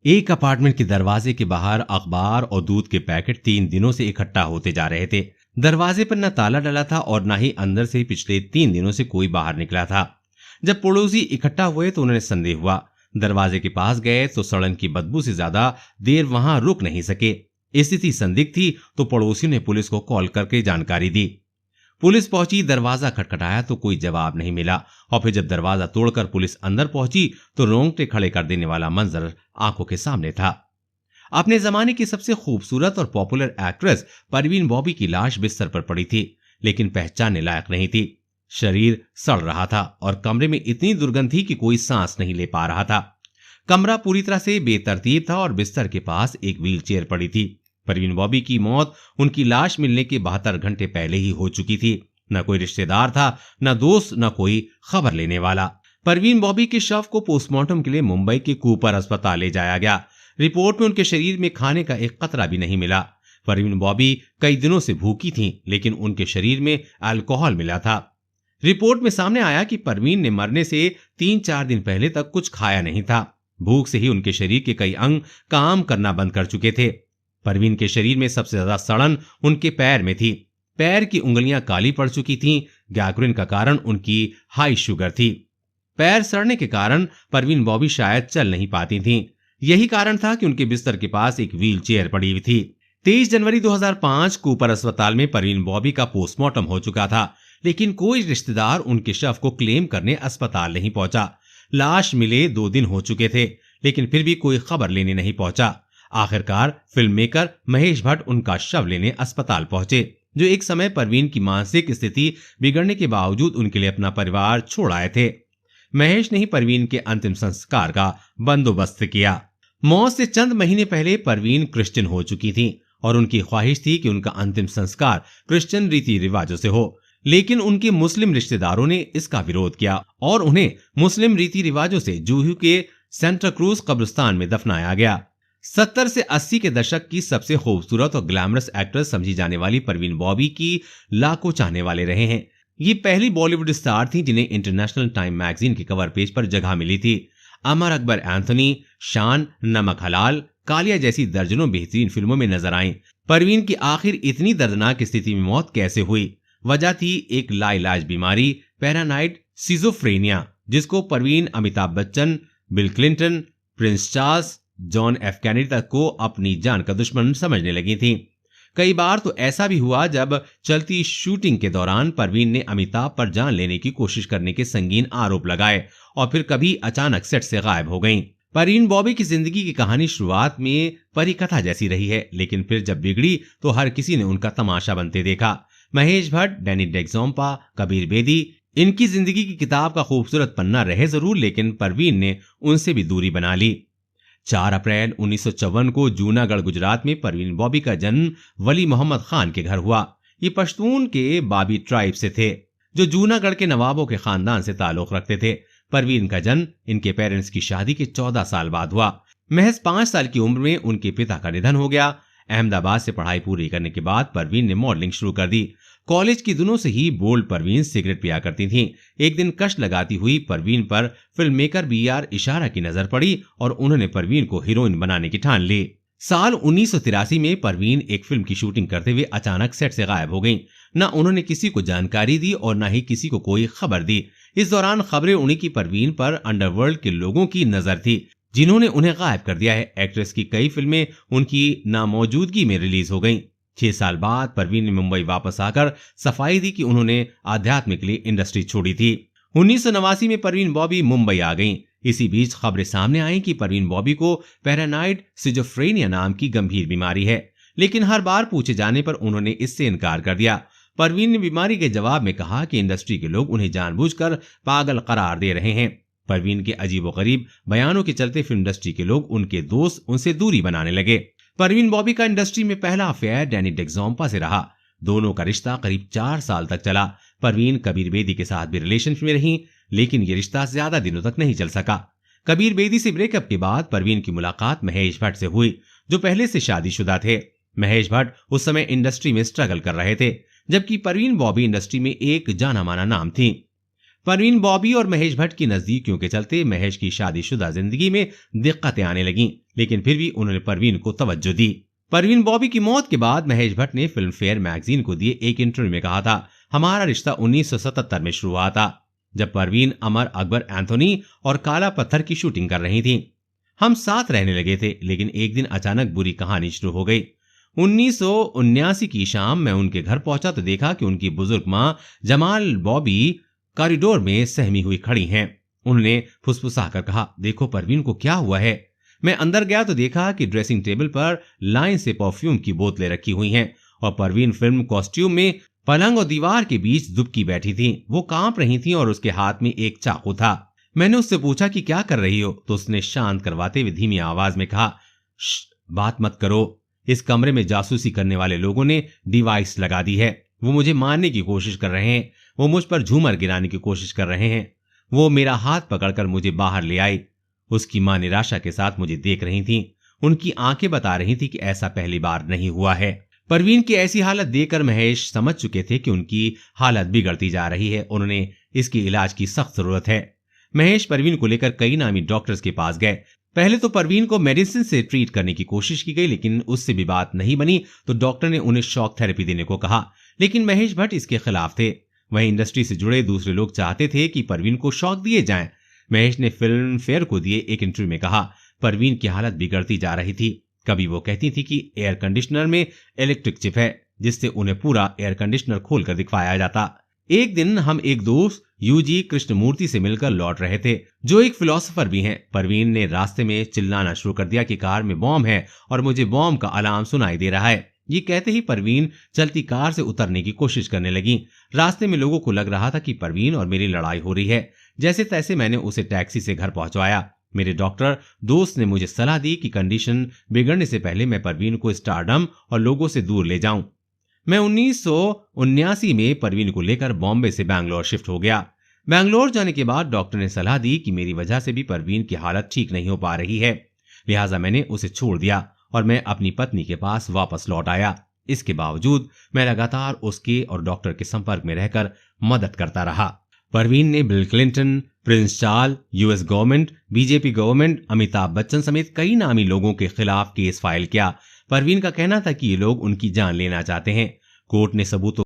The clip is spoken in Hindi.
एक अपार्टमेंट के दरवाजे के बाहर अखबार और दूध के पैकेट 3 दिनों से इकट्ठा होते जा रहे थे। दरवाजे पर न ताला डला था और न ही अंदर से पिछले 3 दिनों से कोई बाहर निकला था। जब पड़ोसी इकट्ठा हुए तो उन्हें संदेह हुआ। दरवाजे के पास गए तो सड़न की बदबू से ज्यादा देर वहां रुक नहीं सके। स्थिति संदिग्ध थी तो पड़ोसियों ने पुलिस को कॉल करके जानकारी दी। पुलिस पहुंची, दरवाजा खटखटाया तो कोई जवाब नहीं मिला और फिर जब दरवाजा तोड़कर पुलिस अंदर पहुंची तो रोंगटे खड़े कर देने वाला मंजर आंखों के सामने था। अपने जमाने की सबसे खूबसूरत और पॉपुलर एक्ट्रेस परवीन बॉबी की लाश बिस्तर पर पड़ी थी, लेकिन पहचानने लायक नहीं थी। शरीर सड़ रहा था और कमरे में इतनी दुर्गंध थी कि कोई सांस नहीं ले पा रहा था। कमरा पूरी तरह से बेतरतीब था और बिस्तर के पास एक व्हीलचेयर पड़ी थी। परवीन बॉबी की मौत उनकी लाश मिलने के 72 घंटे पहले ही हो चुकी थी। न कोई रिश्तेदार था, न दोस्त, न कोई खबर लेने वाला। परवीन बॉबी के शव को पोस्टमार्टम के लिए मुंबई के कूपर अस्पताल ले जाया गया। रिपोर्ट में उनके शरीर में खाने का एक कतरा भी नहीं मिला। परवीन बॉबी कई दिनों से भूखी थीं, लेकिन उनके शरीर में अल्कोहल मिला था। रिपोर्ट में सामने आया कि परवीन ने मरने से 3-4 दिन पहले तक कुछ खाया नहीं था। भूख से ही उनके शरीर के कई अंग काम करना बंद कर चुके थे। परवीन के शरीर में सबसे ज्यादा सड़न उनके पैर में थी। पैर की उंगलियां काली पड़ चुकी थीं। गैंग्रीन का कारण उनकी हाई शुगर थी। पैर सड़ने के कारण परवीन बॉबी शायद चल नहीं पाती थीं। यही कारण था कि उनके बिस्तर के पास एक व्हील चेयर पड़ी हुई थी। 23 जनवरी 2005 कूपर अस्पताल में परवीन बॉबी का पोस्टमार्टम हो चुका था, लेकिन कोई रिश्तेदार उनके शव को क्लेम करने अस्पताल नहीं पहुंचा। लाश मिले 2 दिन हो चुके थे, लेकिन फिर भी कोई खबर लेने नहीं पहुंचा। आखिरकार फिल्म मेकर महेश भट्ट उनका शव लेने अस्पताल पहुंचे, जो एक समय परवीन की मानसिक स्थिति बिगड़ने के बावजूद उनके लिए अपना परिवार छोड़ आए थे। महेश ने ही परवीन के अंतिम संस्कार का बंदोबस्त किया। मौत से चंद महीने पहले परवीन क्रिश्चियन हो चुकी थी और उनकी ख्वाहिश थी कि उनका अंतिम संस्कार क्रिश्चियन रीति रिवाजों से हो, लेकिन उनके मुस्लिम रिश्तेदारों ने इसका विरोध किया और उन्हें मुस्लिम रीति रिवाजों से जूहू के सेंटा क्रूज कब्रिस्तान में दफनाया गया। 70 से 80 के दशक की सबसे खूबसूरत और ग्लैमरस एक्ट्रेस समझी जाने वाली परवीन बॉबी की लाखों चाहने वाले रहे हैं। ये पहली बॉलीवुड स्टार थी जिन्हें इंटरनेशनल टाइम मैगजीन के कवर पेज पर जगह मिली थी। अमर अकबर एंथोनी, शान, नमक हलाल, कालिया जैसी दर्जनों बेहतरीन फिल्मों में नजर आईं। परवीन की आखिर इतनी दर्दनाक स्थिति में मौत कैसे हुई? वजह थी एक लाइलाज बीमारी, पैरानाइड सिजोफ्रेनिया, जिसको Parveen Amitabh Bachchan, bill Clinton, Prince Charles, John F Kennedy तक को अपनी जान का दुश्मन समझने लगी थी। कई बार तो ऐसा भी हुआ जब चलती शूटिंग के दौरान परवीन ने अमिताभ पर जान लेने की कोशिश करने के संगीन आरोप लगाए और फिर कभी अचानक सेट से गायब हो गईं। परवीन बॉबी की जिंदगी की कहानी शुरुआत में परिकथा जैसी रही है, लेकिन फिर जब बिगड़ी तो हर किसी ने उनका तमाशा बनते देखा। महेश भट्ट, डैनी डेक्सोम्पा, कबीर बेदी, इनकी जिंदगी की किताब का खूबसूरत पन्ना रहे जरूर, लेकिन परवीन ने उनसे भी दूरी बना ली। 4 अप्रैल 1954 को जूनागढ़ गुजरात में परवीन बॉबी का जन्म वली मोहम्मद खान के घर हुआ। ये पश्तून के बाबी ट्राइब से थे, जो जूनागढ़ के नवाबों के खानदान से ताल्लुक रखते थे। परवीन का जन्म इनके पेरेंट्स की शादी के 14 साल बाद हुआ। महज 5 साल की उम्र में उनके पिता का निधन हो गया। अहमदाबाद से पढ़ाई पूरी करने के बाद परवीन ने मॉडलिंग शुरू कर दी। कॉलेज की दिनों से ही बोल्ड परवीन सिगरेट पिया करती थीं। एक दिन कष्ट लगाती हुई परवीन पर फिल्म मेकर BR इशारा की नजर पड़ी और उन्होंने परवीन को हीरोइन बनाने की ठान ली। साल 1983 में परवीन एक फिल्म की शूटिंग करते हुए अचानक सेट से गायब हो गईं। न उन्होंने किसी को जानकारी दी और न ही किसी को कोई खबर दी। इस दौरान खबरें उड़ी कि परवीन पर अंडरवर्ल्ड के लोगों की नजर थी, जिन्होंने उन्हें गायब कर दिया है। एक्ट्रेस की कई फिल्में उनकी नामौजूदगी में रिलीज हो गईं। 6 साल बाद परवीन ने मुंबई वापस आकर सफाई दी कि उन्होंने आध्यात्म के लिए इंडस्ट्री छोड़ी थी। 1989 में परवीन बॉबी मुंबई आ गईं। इसी बीच खबरें सामने आई कि परवीन बॉबी को पैरानाइड सिजोफ्रेनिया नाम की गंभीर बीमारी है, लेकिन हर बार पूछे जाने पर उन्होंने इससे इनकार कर दिया। परवीन ने बीमारी के जवाब में कहा कि इंडस्ट्री के लोग उन्हें जानबूझकर पागल करार दे रहे हैं। परवीन के अजीबोगरीब बयानों के चलते फिल्म इंडस्ट्री के लोग, उनके दोस्त उनसे दूरी बनाने लगे। परवीन बॉबी का इंडस्ट्री में पहला अफेयर डैनी डेक्सोम्पा से रहा। दोनों का रिश्ता करीब 4 साल तक चला। परवीन कबीर बेदी के साथ भी रिलेशनशिप में रही, लेकिन ये रिश्ता ज्यादा दिनों तक नहीं चल सका। कबीर बेदी से ब्रेकअप के बाद परवीन की मुलाकात महेश भट्ट से हुई, जो पहले से शादीशुदा थे। महेश भट्ट उस समय इंडस्ट्री में स्ट्रगल कर रहे थे, जबकि परवीन बॉबी इंडस्ट्री में एक जाना माना नाम थी। परवीन बॉबी और महेश भट्ट की नजदीकियों के चलते महेश की शादीशुदा जिंदगी में दिक्कतें आने लगीं, लेकिन फिर भी उन्होंने परवीन को तवज्जो दी। परवीन बॉबी की मौत के बाद महेश भट्ट ने फिल्म फेयर मैगजीन को दिए एक इंटरव्यू में कहा था, हमारा रिश्ता 1977 में शुरू हुआ था, जब परवीन अमर अकबर एंथोनी और काला पत्थर की शूटिंग कर रही थी। हम साथ रहने लगे थे, लेकिन एक दिन अचानक बुरी कहानी शुरू हो गई। 1979 की शाम मैं उनके घर पहुंचा तो देखा कि उनकी बुजुर्ग मां जमाल बॉबी कॉरिडोर में सहमी हुई खड़ी हैं। उन्होंने फुसफुसाकर कहा, देखो परवीन को क्या हुआ है। मैं अंदर गया तो देखा कि ड्रेसिंग टेबल पर लाइन से परफ्यूम की बोतलें रखी हुई हैं और परवीन फिल्म कॉस्ट्यूम में पलंग और दीवार के बीच दुबकी बैठी थी। वो कांप रही थी और उसके हाथ में एक चाकू था। मैंने उससे पूछा कि क्या कर रही हो, तो उसने शांत करवाते हुए धीमी आवाज में कहा, बात मत करो, इस कमरे में जासूसी करने वाले लोगों ने डिवाइस लगा दी है। वो मुझे मारने की कोशिश कर रहे हैं। वो मुझ पर झूमर गिराने की कोशिश कर रहे हैं। वो मेरा हाथ पकड़कर मुझे बाहर ले आई। उसकी मां निराशा के साथ मुझे देख रही थी। उनकी आंखें बता रही थी कि ऐसा पहली बार नहीं हुआ है। परवीन की ऐसी हालत देखकर महेश समझ चुके थे कि उनकी हालत बिगड़ती जा रही है। उन्होंने इसके इलाज की सख्त जरूरत है। महेश परवीन को लेकर कई नामी डॉक्टर्स के पास गए। पहले तो परवीन को मेडिसिन से ट्रीट करने की कोशिश की गई, लेकिन उससे भी बात नहीं बनी तो डॉक्टर ने उन्हें शॉक थेरेपी देने को कहा, लेकिन महेश भट्ट इसके खिलाफ थे। वहीं इंडस्ट्री से जुड़े दूसरे लोग चाहते थे कि परवीन को शॉक दिए जाएं। महेश ने फिल्म फेयर को दिए एक इंटरव्यू में कहा, परवीन की हालत बिगड़ती जा रही थी। कभी वो कहती थी कि एयर कंडीशनर में इलेक्ट्रिक चिप है, जिससे उन्हें पूरा एयर कंडीशनर खोलकर दिखवाया जाता। एक दिन हम एक दोस्त यूजी कृष्णमूर्ति से मिलकर लौट रहे थे, जो एक फिलोसोफर भी हैं। परवीन ने रास्ते में चिल्लाना शुरू कर दिया कि कार में बॉम्ब है और मुझे बॉम्ब का अलार्म सुनाई दे रहा है। ये कहते ही परवीन चलती कार से उतरने की कोशिश करने लगी। रास्ते में लोगों को लग रहा था कि परवीन और मेरी लड़ाई हो रही है। जैसे तैसे मैंने उसे टैक्सी से घर पहुंचवाया। मेरे डॉक्टर दोस्त ने मुझे सलाह दी कि कंडीशन बिगड़ने से पहले मैं परवीन को स्टारडम और लोगों से दूर ले जाऊं। मैं 1979 में परवीन को लेकर बॉम्बे से बैंगलोर शिफ्ट हो गया। बैंगलोर जाने के बाद डॉक्टर ने सलाह दी कि मेरी वजह से भी परवीन की हालत ठीक नहीं हो पा रही है, लिहाजा मैंने उसे छोड़ दिया और मैं अपनी पत्नी के पास वापस लौट आया। इसके बावजूद मैं लगातार उसके और डॉक्टर के संपर्क में रहकर मदद करता रहा। परवीन ने bill Clinton, Prince Charles, US government, BJP government, Amitabh Bachchan समेत कई नामी लोगों के खिलाफ केस फाइल किया। परवीन का कहना था कि ये लोग उनकी जान लेना चाहते हैं। कोर्ट ने सबूतों